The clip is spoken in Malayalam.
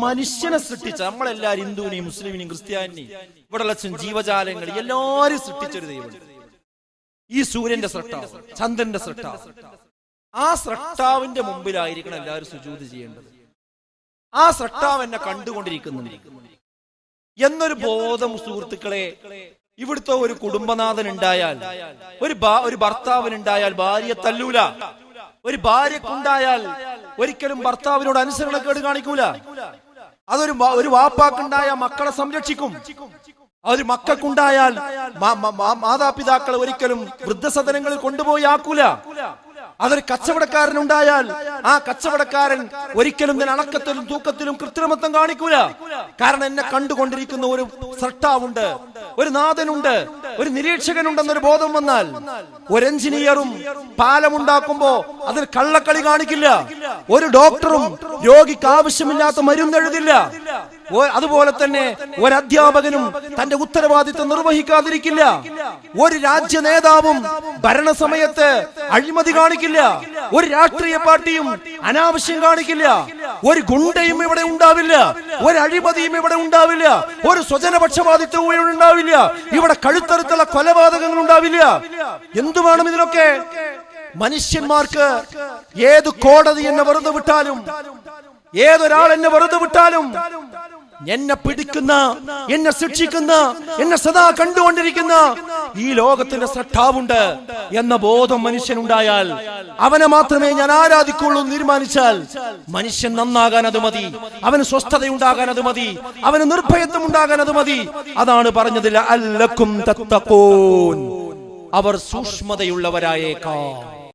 മനുഷ്യനെ സൃഷ്ടിച്ച നമ്മളെല്ലാരും ഹിന്ദുവിനെയും മുസ്ലിമിനെയും ക്രിസ്ത്യാനിനെയും ഇവിടെയുള്ള ജീവജാലങ്ങൾ എല്ലാരും സൃഷ്ടിച്ചൊരു ദൈവം. ഈ സൂര്യന്റെ സൃഷ്ടാവ്, ചന്ദ്രന്റെ സൃഷ്ടാവ്, ആ സൃഷ്ടാവിന്റെ മുമ്പിലായിരിക്കണം എല്ലാവരും സുജൂദ് ചെയ്യേണ്ടത്. ആ സൃഷ്ടാവ് എന്നെ കണ്ടുകൊണ്ടിരിക്കുന്നുണ്ട് എന്നൊരു ബോധം സുഹൃത്തുക്കളെ ഇവിടുത്തെ ഒരു കുടുംബനാഥൻ ഉണ്ടായാൽ, ഒരു ഭർത്താവിനുണ്ടായാൽ ഭാര്യയെ തല്ലൂല. ഒരു ഭാര്യക്കുണ്ടായാൽ ഒരിക്കലും ഭർത്താവിനോട് അനുസരണക്കേട് കാണിക്കൂല. ഒരു വാപ്പാക്കുണ്ടായ മക്കളെ സംരക്ഷിക്കും. ഒരു മക്കൾക്കുണ്ടായാൽ മാതാപിതാക്കളെ ഒരിക്കലും വൃദ്ധസദനങ്ങളിൽ കൊണ്ടുപോയി ആക്കൂല. അതൊരു കച്ചവടക്കാരനുണ്ടായാൽ ആ കച്ചവടക്കാരൻ ഒരിക്കലും അണക്കത്തിലും തൂക്കത്തിലും കൃത്രിമത്വം കാണിക്കൂല. കാരണം എന്നെ കണ്ടുകൊണ്ടിരിക്കുന്ന ഒരു സൃഷ്ടാവുണ്ട്, ഒരു നാഥനുണ്ട്, ഒരു നിരീക്ഷകനുണ്ടെന്നൊരു ബോധം വന്നാൽ ഒരു എഞ്ചിനീയറും പാലമുണ്ടാക്കുമ്പോ അതിൽ കള്ളക്കളി കാണിക്കില്ല. ഒരു ഡോക്ടറും രോഗിക്ക് ആവശ്യമില്ലാത്ത മരുന്നെഴുതില്ല. അതുപോലെ തന്നെ ഒരു അധ്യാപകനും തന്റെ ഉത്തരവാദിത്വം നിർവഹിക്കാതിരിക്കില്ല. ഒരു രാജ്യ നേതാവും ഭരണസമയത്ത് അഴിമതി കാണിക്കില്ല. ഒരു രാഷ്ട്രീയ പാർട്ടിയും അനാവശ്യം കാണിക്കില്ല. ഒരു ഗുണ്ടയും ഇവിടെ ഉണ്ടാവില്ല. ഒരു അഴിമതിയും ഇവിടെ ഉണ്ടാവില്ല. ഒരു സ്വജനപക്ഷപാതിത്വവും ഇവിടെ ഉണ്ടാവില്ല. ഇവിടെ കഴുത്തറുത്തുള്ള കൊലപാതകങ്ങൾ ഉണ്ടാവില്ല. എന്തു വേണം ഇതിനൊക്കെ? മനുഷ്യന്മാർക്ക് ഏത് കോടതി എന്നെ വെറുതെ വിട്ടാലും, ഏതൊരാൾ എന്നെ വെറുതെ വിട്ടാലും, എന്നെ പിടിക്കുന്ന, എന്നെ ശിക്ഷിക്കുന്ന, എന്നെ സദാ കണ്ടുകൊണ്ടിരിക്കുന്ന ഈ ലോകത്തിന്റെ സൃഷ്ടാവുണ്ട് എന്ന ബോധം മനുഷ്യനുണ്ടായാൽ അവനെ മാത്രമേ ഞാൻ ആരാധിക്കുള്ളൂ എന്ന് തീരുമാനിച്ചാൽ മനുഷ്യൻ നന്നാകാൻ അത് മതി. അവന് സ്വസ്ഥതയുണ്ടാകാൻ അത് മതി. അവന് നിർഭയത്വം ഉണ്ടാകാൻ അത് മതി. അതാണ് പറഞ്ഞത് ലഅല്ലക്കും തത്തഖൂൻ, അവർ സൂക്ഷ്മതയുള്ളവരായേക്കാം.